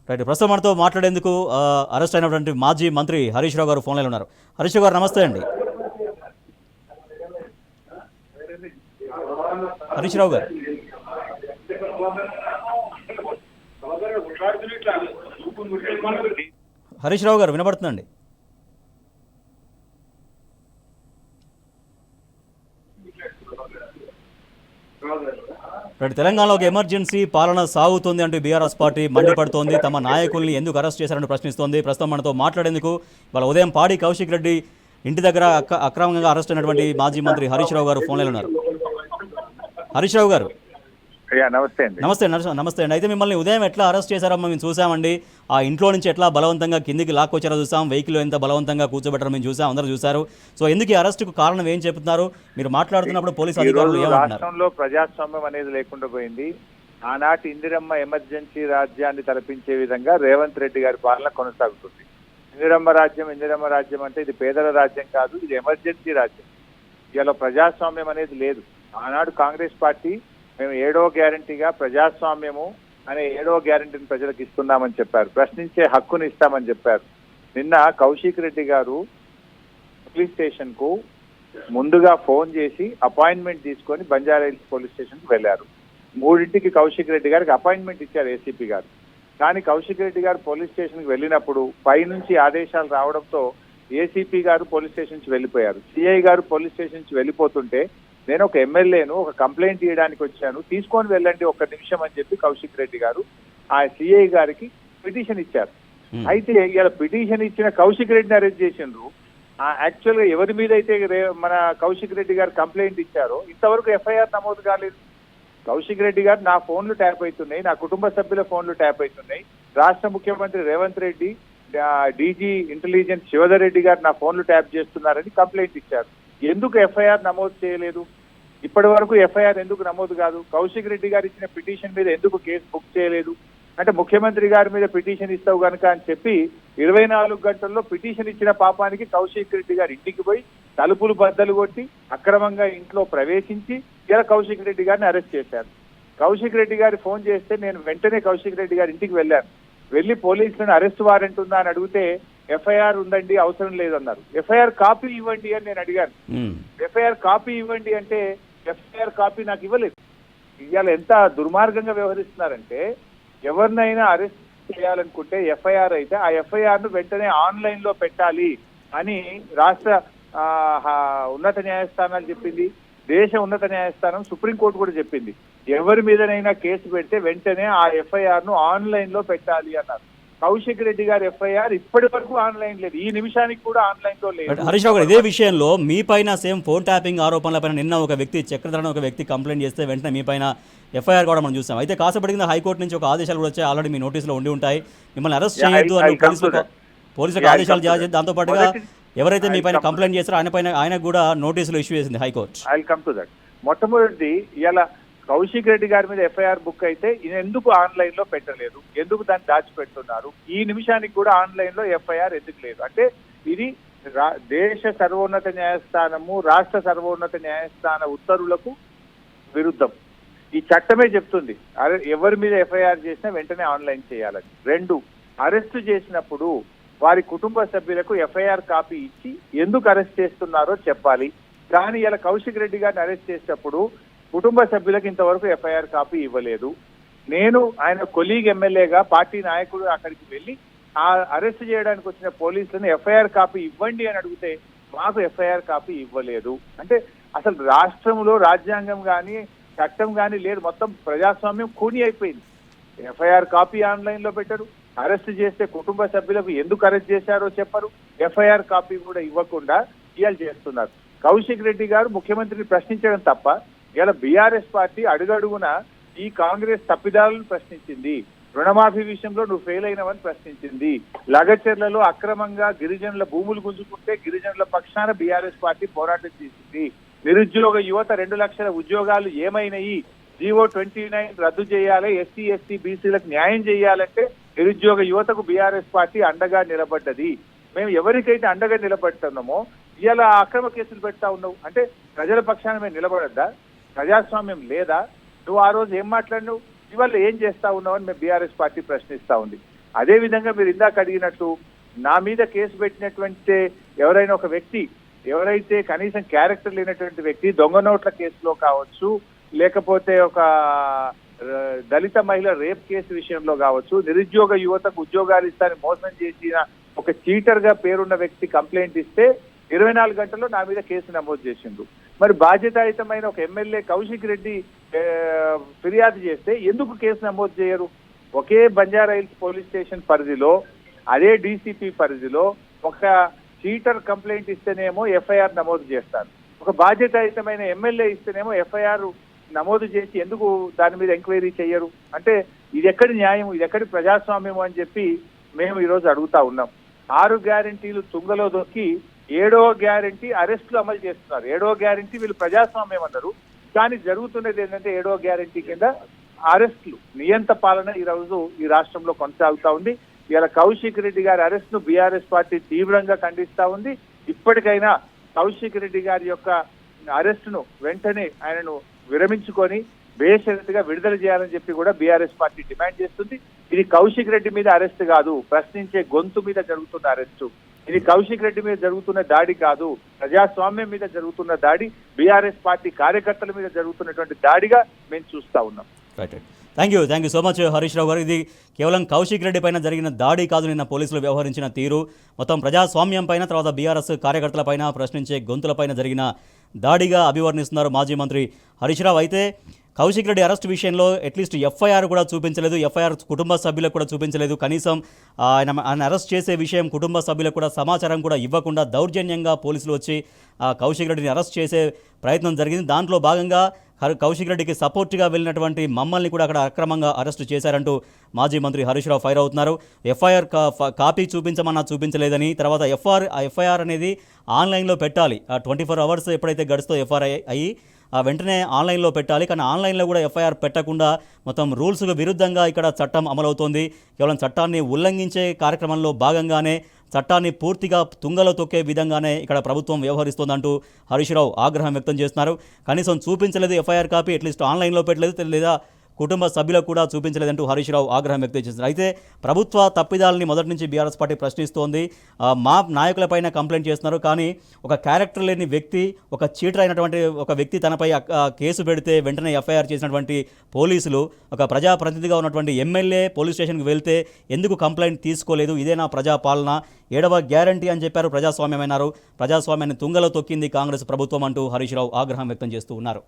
Right. ప్రస్తుతం మనతో మాట్లాడేందుకు అరెస్ట్ అయినటువంటి మాజీ మంత్రి హరీష్ రావు గారు ఫోన్ లైన్లో ఉన్నారు. హరీష్ రావు గారు నమస్తే అండి. హరీష్ రావు గారు హరీష్ రావు గారు వినబడుతుందండి. తెలంగాణలో ఒక ఎమర్జెన్సీ పాలన సాగుతోంది అంటూ బీఆర్ఎస్ పార్టీ మండిపడుతోంది. తమ నాయకుల్ని ఎందుకు అరెస్ట్ చేశారని ప్రశ్నిస్తోంది. ప్రస్తుతం మనతో మాట్లాడేందుకు వాళ్ళ ఉదయం పాడి కౌశిక్ రెడ్డి ఇంటి దగ్గర అక్రమంగా అరెస్ట్ అయినటువంటి మాజీ మంత్రి హరీష్ రావు గారు ఫోన్లో ఉన్నారు. హరీష్ రావు గారు నమస్తే అండి. నమస్తే అండి. అయితే మిమ్మల్ని ఉదయం ఎట్లా అరెస్ట్ చేశారో మేము చూసామండి. ఆ ఇంట్లో నుంచి ఎట్లా బలవంతంగా కిందికి లాక్కొచ్చారో చూసాం. వెహికల్ ఎంత బలవంతంగా కూర్చోబెట్టారో మేము చూసాం, అందరూ చూశారు. సో ఎందుకు ఈ అరెస్టుకు కారణం ఏం చెప్తున్నారు? మీరు మాట్లాడుతున్నప్పుడు పోలీసు అధికారులు ఏమంటున్నారు? రాష్ట్రంలో ప్రజాస్వామ్యం అనేది లేకుండా పోయింది. ఆనాటి ఇందిరమ్మ ఎమర్జెన్సీ రాజ్యాన్ని తలపించే విధంగా రేవంత్ రెడ్డి గారి పాలన కొనసాగుతుంది. ఇందిరమ్మ రాజ్యం అంటే ఇది పేదల రాజ్యం కాదు, ఇది ఎమర్జెన్సీ రాజ్యం. ఇలా ప్రజాస్వామ్యం అనేది లేదు. ఆనాడు కాంగ్రెస్ పార్టీ మేము 7వ గ్యారంటీగా ప్రజాస్వామ్యము అనే 7వ గ్యారంటీని ప్రజలకు ఇస్తున్నామని చెప్పారు. ప్రశ్నించే హక్కును ఇస్తామని చెప్పారు. నిన్న కౌశిక్ రెడ్డి గారు పోలీస్ స్టేషన్ కు ముందుగా ఫోన్ చేసి అపాయింట్మెంట్ తీసుకొని బంజారాహిల్స్ పోలీస్ స్టేషన్ కు వెళ్లారు. 3ంటికి కౌశిక్ రెడ్డి గారికి అపాయింట్మెంట్ ఇచ్చారు ఏసీపీ గారు. కానీ కౌశిక్ రెడ్డి గారు పోలీస్ స్టేషన్ కి వెళ్ళినప్పుడు పైనుంచి ఆదేశాలు రావడంతో ఏసీపీ గారు పోలీస్ స్టేషన్ నుంచి వెళ్ళిపోయారు. సిఐ గారు పోలీస్ స్టేషన్ నుంచి వెళ్ళిపోతుంటే నేను ఒక ఎమ్మెల్యేను ఒక కంప్లైంట్ ఇవ్వడానికి వచ్చాను, తీసుకొని వెళ్ళండి 1 నిమిషం అని చెప్పి కౌశిక్ రెడ్డి గారు ఆ సిఐ గారికి పిటిషన్ ఇచ్చారు. అయితే ఇలా పిటిషన్ ఇచ్చిన కౌశిక్ రెడ్డిని అరెస్ట్ చేసిండ్రు. యాక్చువల్ గా ఎవరి మీద అయితే మన కౌశిక్ రెడ్డి గారు కంప్లైంట్ ఇచ్చారో ఇంతవరకు ఎఫ్ఐఆర్ నమోదు కాలేదు. కౌశిక్ రెడ్డి గారు నా ఫోన్లు ట్యాప్ అవుతున్నాయి, నా కుటుంబ సభ్యుల ఫోన్లు ట్యాప్ అవుతున్నాయి, రాష్ట్ర ముఖ్యమంత్రి రేవంత్ రెడ్డి, డీజీ ఇంటెలిజెన్స్ శివధర్ రెడ్డి గారు నా ఫోన్లు ట్యాప్ చేస్తున్నారని కంప్లైంట్ ఇచ్చారు. ఎందుకు ఎఫ్ఐఆర్ నమోదు చేయలేదు? ఇప్పటి వరకు ఎఫ్ఐఆర్ ఎందుకు నమోదు కాదు? కౌశిక్ రెడ్డి గారు ఇచ్చిన పిటిషన్ మీద ఎందుకు కేసు బుక్ చేయలేదు? అంటే ముఖ్యమంత్రి గారి మీద పిటిషన్ ఇస్తావు కనుక అని చెప్పి 24 గంటల్లో పిటిషన్ ఇచ్చిన పాపానికి కౌశిక్ రెడ్డి గారు ఇంటికి పోయి తలుపులు బద్దలు కొట్టి అక్రమంగా ఇంట్లో ప్రవేశించి ఇలా కౌశిక్ రెడ్డి గారిని అరెస్ట్ చేశారు. కౌశిక్ రెడ్డి గారి ఫోన్ చేస్తే నేను వెంటనే కౌశిక్ రెడ్డి గారి ఇంటికి వెళ్ళాను. వెళ్లి పోలీసులను అరెస్ట్ వారెంట్ ఉందా అని అడిగితే ఎఫ్ఐఆర్ ఉందండి, అవసరం లేదన్నారు. ఎఫ్ఐఆర్ కాపీ ఇవ్వండి అని నేను అడిగాను. ఎఫ్ఐఆర్ కాపీ ఇవ్వండి అంటే ఎఫ్ఐఆర్ కాపీ నాకు ఇవ్వలేదు. ఇవాళ ఎంత దుర్మార్గంగా వ్యవహరిస్తున్నారంటే ఎవరినైనా అరెస్ట్ చేయాలనుకుంటే ఎఫ్ఐఆర్ అయితే ఆ ఎఫ్ఐఆర్ ను వెంటనే ఆన్లైన్ లో పెట్టాలి అని రాష్ట్ర ఉన్నత న్యాయస్థానాలు చెప్పింది. దేశ ఉన్నత న్యాయస్థానం సుప్రీంకోర్టు కూడా చెప్పింది. ఎవరి మీదనైనా కేసు పెడితే వెంటనే ఆ ఎఫ్ఐఆర్ ను ఆన్లైన్ లో పెట్టాలి అన్నారు. కౌశిక్ రెడ్డి గారి ఎఫ్ఐఆర్ ఇప్పటి వరకు ఆన్లైన్ లేదు, ఈ నిమిషానికి కూడా ఆన్లైన్ లో లేదు. హరీష్ రావు గారు, ఇదే విషయంలో మీ పైన సేమ్ ఫోన్ ట్యాపింగ్ ఆరోపణలపైన నిన్న ఒక వ్యక్తి చక్రధరణ ఒక వ్యక్తి కంప్లైంట్ చేస్తే వెంటనే మీ పైన ఎఫ్ఐఆర్ కూడా మనం చూసాం. అయితే కాసేపటికి హైకోర్టు నుంచి ఒక ఆదేశాలు కూడా వచ్చాయి, ఆల్రెడీ మీ నోటీసులో ఉండి ఉంటాయి, మిమ్మల్ని అరెస్ట్ చేయొద్దు అని పోలీసులకు ఆదేశాలు జారీ. దాంతో పాటుగా ఎవరైతే మీ పైన కంప్లైంట్ చేస్తారో ఆయనకు కూడా నోటీసులు ఇష్యూ చేసింది high court. I will come to that. మొట్టమొదటి ఇలా కౌశిక్ రెడ్డి గారి మీద ఎఫ్ఐఆర్ బుక్ అయితే ఎందుకు ఆన్లైన్ లో పెట్టలేదు, ఎందుకు దాన్ని దాచిపెడుతున్నారు? ఈ నిమిషానికి కూడా ఆన్లైన్ లో ఎఫ్ఐఆర్ ఎందుకు లేదు? అంటే ఇది దేశ సర్వోన్నత న్యాయస్థానము, రాష్ట్ర సర్వోన్నత న్యాయస్థాన ఉత్తర్వులకు విరుద్ధం. ఈ చట్టమే చెప్తుంది ఎవరి మీద ఎఫ్ఐఆర్ చేసినా వెంటనే ఆన్లైన్ చేయాలని. 2, అరెస్టు చేసినప్పుడు వారి కుటుంబ సభ్యులకు ఎఫ్ఐఆర్ కాపీ ఇచ్చి ఎందుకు అరెస్ట్ చేస్తున్నారో చెప్పాలి. కానీ ఇలా కౌశిక్ రెడ్డి గారిని అరెస్ట్ చేసేటప్పుడు కుటుంబ సభ్యులకు ఇంతవరకు ఎఫ్ఐఆర్ కాపీ ఇవ్వలేదు. నేను ఆయన కొలీగ్ ఎమ్మెల్యేగా పార్టీ నాయకుడు అక్కడికి వెళ్ళి ఆ అరెస్ట్ చేయడానికి వచ్చిన పోలీసులను ఎఫ్ఐఆర్ కాపీ ఇవ్వండి అని అడిగితే మాకు ఎఫ్ఐఆర్ కాపీ ఇవ్వలేదు. అంటే అసలు రాష్ట్రంలో రాజ్యాంగం కానీ చట్టం కానీ లేదు, మొత్తం ప్రజాస్వామ్యం కూని అయిపోయింది. ఎఫ్ఐఆర్ కాపీ ఆన్లైన్ లో పెట్టరు, అరెస్ట్ చేస్తే కుటుంబ సభ్యులకు ఎందుకు అరెస్ట్ చేశారో చెప్పరు, ఎఫ్ఐఆర్ కాపీ కూడా ఇవ్వకుండా ఇవాళ చేస్తున్నారు. కౌశిక్ రెడ్డి గారు ముఖ్యమంత్రిని ప్రశ్నించడం తప్ప ఇలా బీఆర్ఎస్ పార్టీ అడుగడుగున ఈ కాంగ్రెస్ తప్పిదాలను ప్రశ్నించింది. రుణమాఫీ విషయంలో నువ్వు ఫెయిల్ అయినవని ప్రశ్నించింది. లగచర్లలో అక్రమంగా గిరిజనుల భూములు గుంజుకుంటే గిరిజనుల పక్షాన బీఆర్ఎస్ పార్టీ పోరాటం చేసింది. నిరుద్యోగ యువత 2 లక్షల ఉద్యోగాలు ఏమైనాయి? జీవో 29 రద్దు చేయాలి, ఎస్సీ ఎస్టీ బీసీలకు న్యాయం చేయాలంటే నిరుద్యోగ యువతకు బీఆర్ఎస్ పార్టీ అండగా నిలబడ్డది. మేము ఎవరికైతే అండగా నిలబడుతున్నామో ఇలా అక్రమ కేసులు పెడతా ఉన్నావు అంటే ప్రజల పక్షాన మేము నిలబడద్దా? ప్రజాస్వామ్యం లేదా? నువ్వు ఆ రోజు ఏం మాట్లాడినావు, ఇవాళ ఏం చేస్తా ఉన్నావు అని మేము బీఆర్ఎస్ పార్టీ ప్రశ్నిస్తా ఉంది. అదే విధంగా మీరు ఇందాక అడిగినట్టు నా మీద కేసు పెట్టినటువంటి ఎవరైనా ఒక వ్యక్తి, ఎవరైతే కనీసం క్యారెక్టర్ లేనటువంటి వ్యక్తి దొంగ నోట్ల కేసులో కావచ్చు, లేకపోతే ఒక దళిత మహిళ రేప్ కేసు విషయంలో కావచ్చు, నిరుద్యోగ యువతకు ఉద్యోగాలు ఇస్తానని మోసం చేసిన ఒక చీటర్ గా పేరున్న వ్యక్తి కంప్లైంట్ ఇస్తే 24 గంటల్లో నా మీద కేసు నమోదు చేసిండు. మరి బాధ్యతాయుతమైన ఒక ఎమ్మెల్యే కౌశిక్ రెడ్డి ఫిర్యాదు చేస్తే ఎందుకు కేసు నమోదు చేయరు? ఒకే బంజారాహిల్స్ పోలీస్ స్టేషన్ పరిధిలో, అదే డీసీపీ పరిధిలో ఒక చీటర్ కంప్లైంట్ ఇస్తేనేమో ఎఫ్ఐఆర్ నమోదు చేస్తారు, ఒక బాధ్యతాయుతమైన ఎమ్మెల్యే ఇస్తేనేమో ఎఫ్ఐఆర్ నమోదు చేసి ఎందుకు దాని మీద ఎంక్వైరీ చేయరు? అంటే ఇది ఎక్కడి న్యాయం, ఇది ఎక్కడి ప్రజాస్వామ్యం అని చెప్పి మేము ఈరోజు అడుగుతా ఉన్నాం. 6 గ్యారంటీలు తుంగలో దొక్కి 7వ గ్యారంటీ అరెస్టులు అమలు చేస్తున్నారు. 7వ గ్యారంటీ వీళ్ళు ప్రజాస్వామ్యం అన్నారు, కానీ జరుగుతున్నది ఏంటంటే 7వ గ్యారంటీ కింద అరెస్టులు, నియంత పాలన ఈ రోజు ఈ రాష్ట్రంలో కొనసాగుతా ఉంది. ఇలా కౌశిక్ రెడ్డి గారి అరెస్ట్ ను బీఆర్ఎస్ పార్టీ తీవ్రంగా ఖండిస్తా ఉంది. ఇప్పటికైనా కౌశిక్ రెడ్డి గారి యొక్క అరెస్ట్ ను వెంటనే ఆయనను విరమించుకొని బేషరతుగా విడుదల చేయాలని చెప్పి కూడా బీఆర్ఎస్ పార్టీ డిమాండ్ చేస్తుంది. ఇది కౌశిక్ రెడ్డి మీద అరెస్ట్ కాదు, ప్రశ్నించే గొంతు మీద జరుగుతున్న అరెస్టు. ఇది కౌశిక్ రెడ్డి మీద జరుగుతున్న దాడి కాదు, ప్రజాస్వామ్యం మీద జరుగుతున్న దాడి, బీఆర్ఎస్ పార్టీ కార్యకర్తల మీద జరుగుతున్నటువంటి దాడిగా మేము చూస్తా ఉన్నాం. Right. Thank you so much Harish Rao గారు. ఇది కేవలం కౌశిక్ రెడ్డి పైన జరిగిన దాడి కాదు, నిన్న పోలీసులు వ్యవహరించిన తీరు, మొత్తం ప్రజాస్వామ్యం పైన, తర్వాత బీఆర్ఎస్ కార్యకర్తల పైన, ప్రశ్నించే గొంతులపైన జరిగిన దాడిగా అభివర్ణిస్తున్నారు మాజీ మంత్రి హరీష్ రావు. అయితే కౌశిక్ రెడ్డి అరెస్ట్ విషయంలో అట్లీస్ట్ ఎఫ్ఐఆర్ కూడా చూపించలేదు, ఎఫ్ఐఆర్ కుటుంబ సభ్యులకు కూడా చూపించలేదు, కనీసం ఆయన అరెస్ట్ చేసే విషయం కుటుంబ సభ్యులకు కూడా సమాచారం కూడా ఇవ్వకుండా దౌర్జన్యంగా పోలీసులు వచ్చి కౌశిక్ రెడ్డిని అరెస్ట్ చేసే ప్రయత్నం జరిగింది. దాంట్లో భాగంగా కౌశిక్ రెడ్డికి సపోర్ట్గా వెళ్ళినటువంటి మమ్మల్ని కూడా అక్కడ అక్రమంగా అరెస్టు చేశారంటూ మాజీ మంత్రి హరీష్ రావు ఫైర్ అవుతున్నారు. ఎఫ్ఐఆర్ కాపీ చూపించమన్నా చూపించలేదని, తర్వాత ఎఫ్ఐఆర్ అనేది ఆన్లైన్లో పెట్టాలి, 24 అవర్స్ ఎప్పుడైతే గడుస్తుందో ఎఫ్ఐఆర్ అయ్యి వెంటనే ఆన్లైన్లో పెట్టాలి, కానీ ఆన్లైన్లో కూడా ఎఫ్ఐఆర్ పెట్టకుండా మొత్తం రూల్స్కు విరుద్ధంగా ఇక్కడ చట్టం అమలవుతోంది. కేవలం చట్టాన్ని ఉల్లంఘించే కార్యక్రమంలో భాగంగానే చట్టాన్ని పూర్తిగా తుంగలో తొక్కే విధంగానే ఇక్కడ ప్రభుత్వం వ్యవహరిస్తోందంటూ హరీష్ రావు ఆగ్రహం వ్యక్తం చేస్తున్నారు. కనీసం చూపించలేదు ఎఫ్ఐఆర్ కాపీ, అట్లీస్ట్ ఆన్లైన్లో పెట్టలేదు, లేదా కుటుంబ సభ్యులకు కూడా చూపించలేదంటూ హరీష్ రావు ఆగ్రహం వ్యక్తం చేస్తున్నారు. అయితే ప్రభుత్వ తప్పిదాలని మొదటి నుంచి బీఆర్ఎస్ పార్టీ ప్రశ్నిస్తోంది. మా నాయకులపైన కంప్లైంట్ చేస్తున్నారు, కానీ ఒక క్యారెక్టర్ లేని వ్యక్తి, ఒక చీటర్ అయినటువంటి ఒక వ్యక్తి తనపై కేసు పెడితే వెంటనే ఎఫ్ఐఆర్ చేసినటువంటి పోలీసులు, ఒక ప్రజాప్రతినిధిగా ఉన్నటువంటి ఎమ్మెల్యే పోలీస్ స్టేషన్కి వెళ్తే ఎందుకు కంప్లైంట్ తీసుకోలేదు? ఇదేనా ప్రజాపాలన? 7వ గ్యారంటీ అని చెప్పారు, ప్రజాస్వామ్యమైనారు, ప్రజాస్వామ్యాన్ని తుంగలో తొక్కింది కాంగ్రెస్ ప్రభుత్వం అంటూ హరీష్ రావు ఆగ్రహం వ్యక్తం చేస్తూ ఉన్నారు.